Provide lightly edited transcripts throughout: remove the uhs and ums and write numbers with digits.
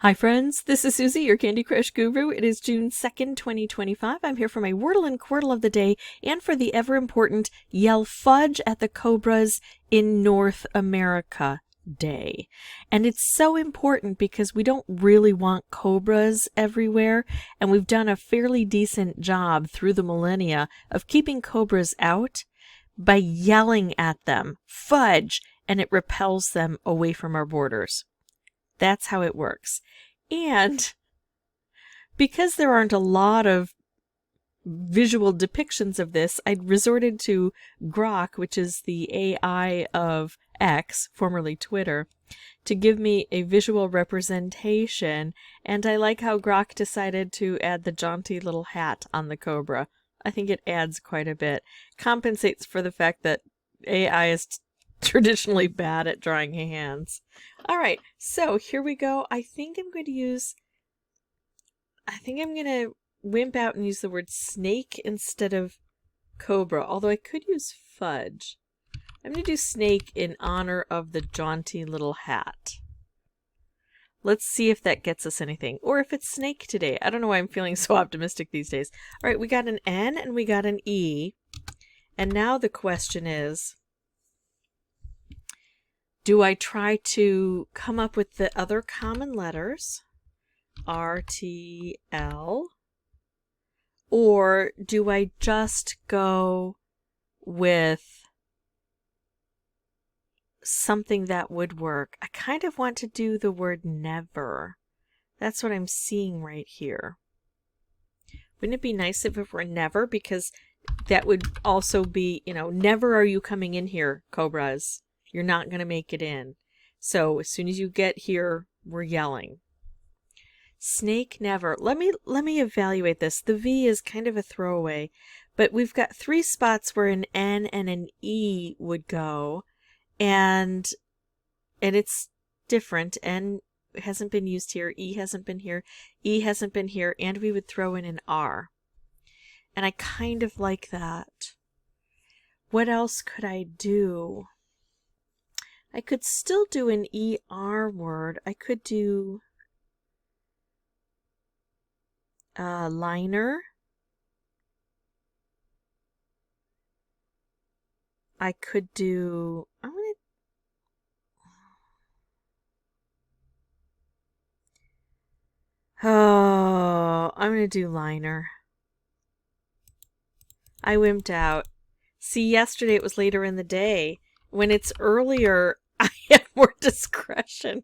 Hi friends, this is Suzy, your Candy Crush guru. It is June 2nd, 2025. I'm here for my Wordle and Quordle of the day and for the ever-important Yell Fudge at the Cobras in North America day. And it's so important because we don't really want cobras everywhere, and we've done a fairly decent job through the millennia of keeping cobras out by yelling at them, fudge, and it repels them away from our borders. That's how it works. And because there aren't a lot of visual depictions of this, I resorted to Grok, which is the AI of X, formerly Twitter, to give me a visual representation. And I like how Grok decided to add the jaunty little hat on the cobra. I think it adds quite a bit. Compensates for the fact that AI is traditionally bad at drawing hands. All right, so here we go. I think I'm going to wimp out and use the word snake instead of cobra, although I could use fudge. I'm going to do snake in honor of the jaunty little hat. Let's see if that gets us anything, or if it's snake today. I don't know why I'm feeling so optimistic these days. All right, we got an N and we got an E, and now the question is, do I try to come up with the other common letters, R, T, L, or do I just go with something that would work? I kind of want to do the word never. That's what I'm seeing right here. Wouldn't it be nice if it were never? Because that would also be, never are you coming in here, cobras. You're not going to make it in. So as soon as you get here, we're yelling. Snake never. Let me evaluate this. The V is kind of a throwaway, but we've got 3 spots where an N and an E would go, and it's different. N hasn't been used here. E hasn't been here. E hasn't been here, and we would throw in an R. And I kind of like that. What else could I do? I could still do an ER word. I could do liner. I could do, I'm gonna do liner. I wimped out. See, yesterday it was later in the day. When it's earlier, I have more discretion.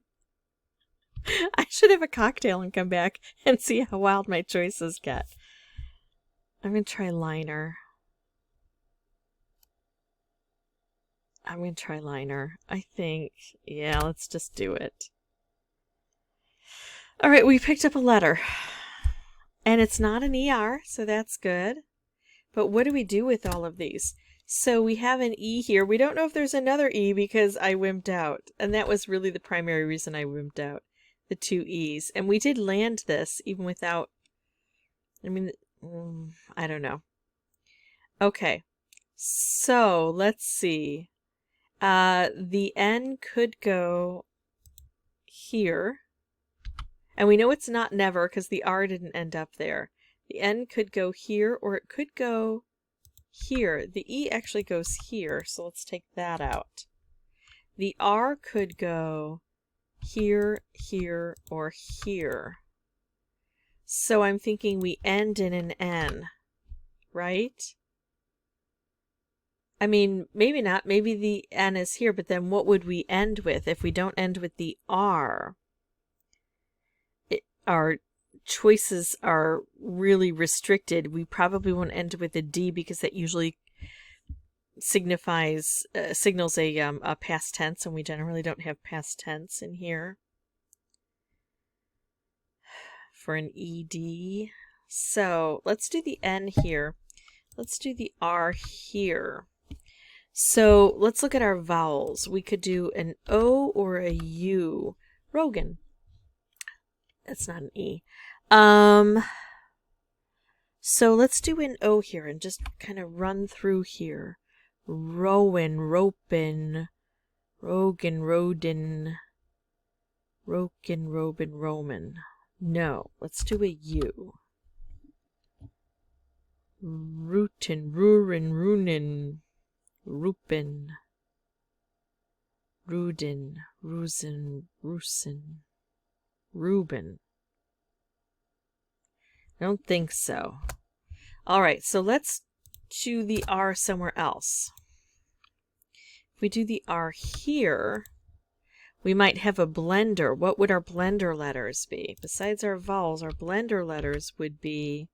I should have a cocktail and come back and see how wild my choices get. I'm going to try liner. I think, yeah, let's just do it. All right, we picked up a letter. And it's not an ER, so that's good. But what do we do with all of these? So we have an E here. We don't know if there's another E because I wimped out. And that was really the primary reason I wimped out. The 2 E's. And we did land this even without, I don't know. Okay. So let's see. The N could go here. And we know it's not never because the R didn't end up there. The N could go here, or it could go here. The E actually goes here, so let's take that out. The R could go here, here, or here. So I'm thinking we end in an N, right? I mean, maybe not. Maybe the N is here, but then what would we end with if we don't end with the R? Our choices are really restricted. We probably won't end with a D because that usually signals a past tense, and we generally don't have past tense in here for an ED. So let's do the N here. Let's do the R here. So let's look at our vowels. We could do an O or a U. Rogan. That's not an E. So let's do an O here and just kind of run through here. Rowan, ropin, Rogan, rodin, Roken, Robin, Roman. No, let's do a U. Rootin, Rurin, Runin, Rupin, Rudin, Rusin, Rusin, Reuben. I don't think so. All right, so let's do the R somewhere else. If we do the R here, we might have a blender. What would our blender letters be? Besides our vowels, our blender letters would be...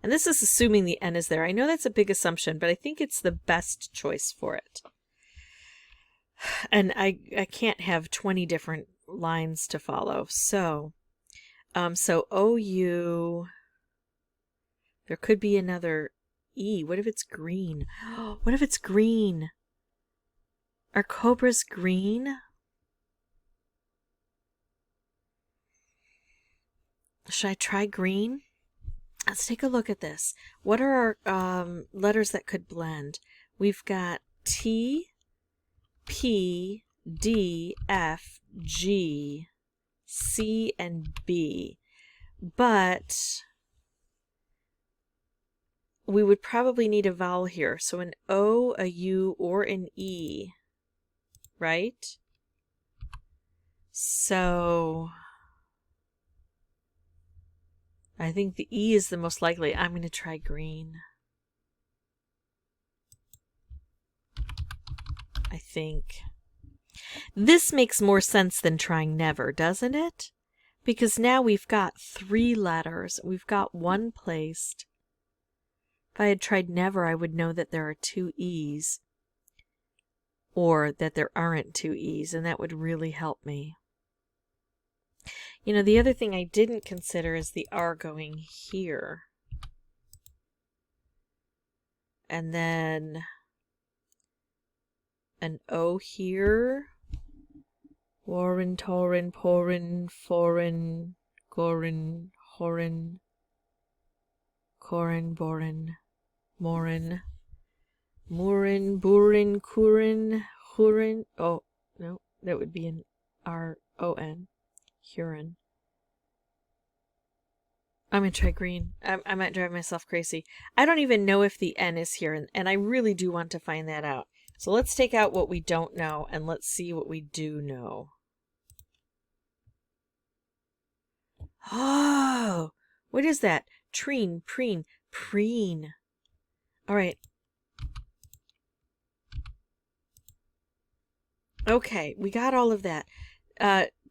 And this is assuming the N is there. I know that's a big assumption, but I think it's the best choice for it. And I can't have 20 different lines to follow. So OU, there could be another E. What if it's green? What if it's green? Are cobras green? Should I try green? Let's take a look at this. What are our letters that could blend? We've got T, P, D, F, G, C, and B. But we would probably need a vowel here. So an O, a U, or an E, right? So I think the E is the most likely. I'm going to try green. I think. This makes more sense than trying never, doesn't it? Because now we've got 3 letters. We've got 1 placed. If I had tried never, I would know that there are 2 E's. Or that there aren't 2 E's, and that would really help me. You know, the other thing I didn't consider is the R going here. And then an O here. Warren, Torin, Porin, Forin, Gorin, Horin, Corin, Borin, Morin, Murin, Burin, Kurin, Hurin. Oh, no, that would be an R-O-N. Huron. I'm going to try green. I might drive myself crazy. I don't even know if the N is here, and I really do want to find that out. So let's take out what we don't know, and let's see what we do know. Oh, what is that? Treen, preen, preen. All right. Okay, we got all of that.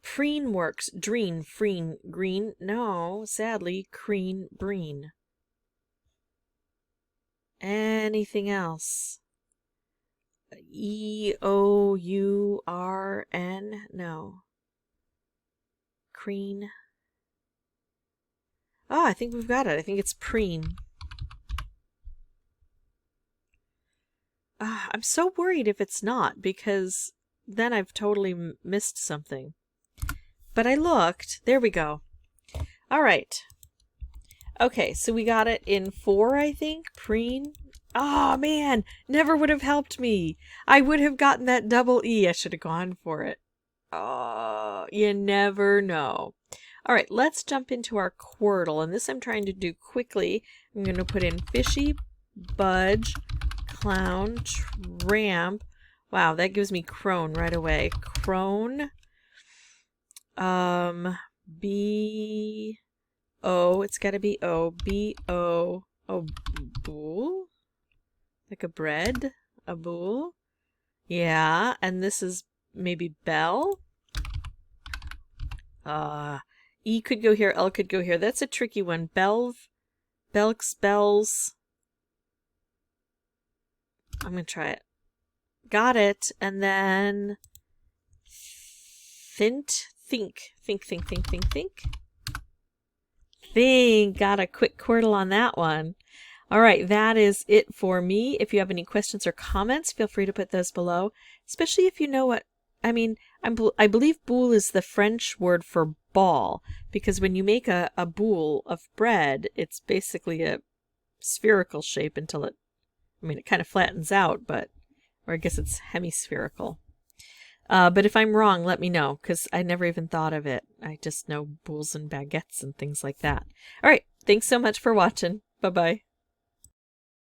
Preen works. Dreen, freen, green. No, sadly, creen, breen. Anything else? E-O-U-R-N? No. Creen. Oh, I think we've got it. I think it's preen. I'm so worried if it's not, because then I've totally missed something. But I looked. There we go. All right. Okay, so we got it in 4, I think. Preen. Oh, man. Never would have helped me. I would have gotten that double E. I should have gone for it. Oh, you never know. All right, let's jump into our Quordle. And this I'm trying to do quickly. I'm going to put in fishy, budge, clown, tramp. Wow, that gives me crone right away. Crone. B-O. It's got to be O. B-O. Oh, bool? Like a bread? A bool? Yeah, and this is maybe bell? E could go here, L could go here. That's a tricky one. Belv, Belks, Bells. I'm going to try it. Got it. And then think. Got a quick Quordle on that one. All right, that is it for me. If you have any questions or comments, feel free to put those below, especially if you know what, I mean, I believe boule is the French word for ball, because when you make a boule of bread, it's basically a spherical shape until it, I mean, it kind of flattens out, but, or I guess it's hemispherical. But if I'm wrong, let me know, because I never even thought of it. I just know boules and baguettes and things like that. All right. Thanks so much for watching. Bye-bye.